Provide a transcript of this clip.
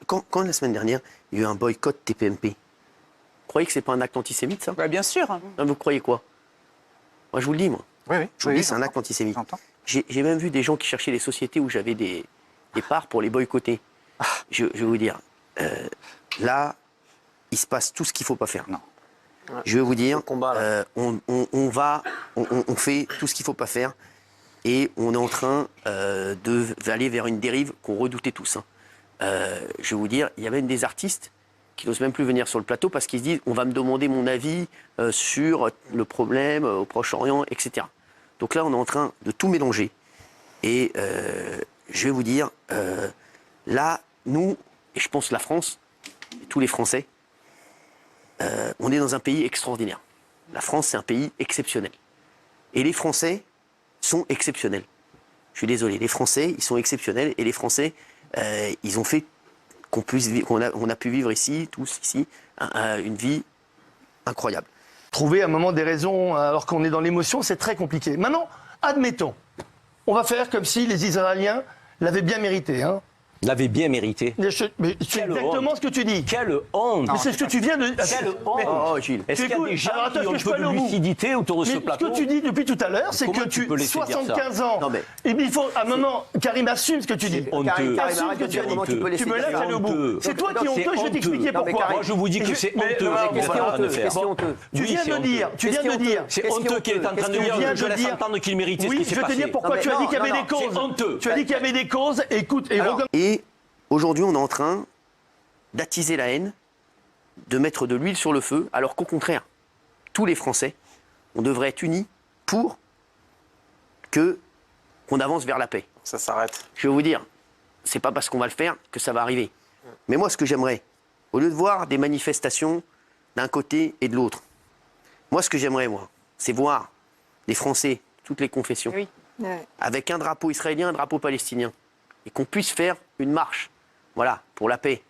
quand la semaine dernière, il y a eu un boycott TPMP, vous croyez que c'est pas un acte antisémite, ça? Bien sûr. Vous croyez quoi? Moi, je vous le dis, moi. Oui, Je vous le dis, c'est un acte antisémite. J'ai même vu des gens qui cherchaient des sociétés où j'avais des parts pour les boycotter. Je vais vous dire, là, il se passe tout ce qu'il ne faut pas faire. Non. Je vais vous dire, on fait tout ce qu'il ne faut pas faire et on est en train d'aller vers une dérive qu'on redoutait tous. Je vais vous dire, il y a même des artistes qui n'osent même plus venir sur le plateau parce qu'ils se disent on va me demander mon avis sur le problème au Proche-Orient, etc. Donc là, on est en train de tout mélanger. Et je vais vous dire, là, nous, et je pense la France, et tous les Français, on est dans un pays extraordinaire. La France, c'est un pays exceptionnel. Et les Français sont exceptionnels. Je suis désolé, les Français, ils sont exceptionnels. Et les Français, ils ont fait qu'on a pu vivre ici, tous ici, une vie incroyable. Trouver à un moment des raisons, alors qu'on est dans l'émotion, c'est très compliqué. Maintenant, admettons, on va faire comme si les Israéliens l'avaient bien mérité. Hein. L'avait bien mérité. Mais c'est exactement ce que tu dis. Quelle honte! Mais c'est ce que tu viens de... Quelle honte! Oh, Gilles. Est-ce qu'il y a des gens qui ont un peu de lucidité autour de ce plateau? Ce que tu dis depuis tout à l'heure, c'est que tu... 75 ans. Non, mais... Et il faut, à un moment, Karim, assume ce que tu dis. C'est honteux. Assume ce que tu dis. Tu me laisses aller au bout. C'est toi qui es honteux, je vais t'expliquer pourquoi. Moi, je vous dis que c'est honteux. Tu viens de dire... C'est honteux qu'il est en train de dire, je laisse entendre qu'il méritait ce qui s'est passé. Oui, je vais te dire pourquoi tu as dit qu'il y avait des causes. C'est honteux. Tu as dit qu'il y avait des causes, écoute... Et aujourd'hui, on est en train d'attiser la haine, de mettre de l'huile sur le feu, alors qu'au contraire, tous les Français, on devrait être unis pour qu'on avance vers la paix. Ça s'arrête. Je vais vous dire, c'est pas parce qu'on va le faire que ça va arriver. Mais moi, ce que j'aimerais, au lieu de voir des manifestations d'un côté et de l'autre, moi, ce que j'aimerais, c'est voir des Français, toutes les confessions, avec un drapeau israélien, un drapeau palestinien, et qu'on puisse faire une marche, voilà, pour la paix.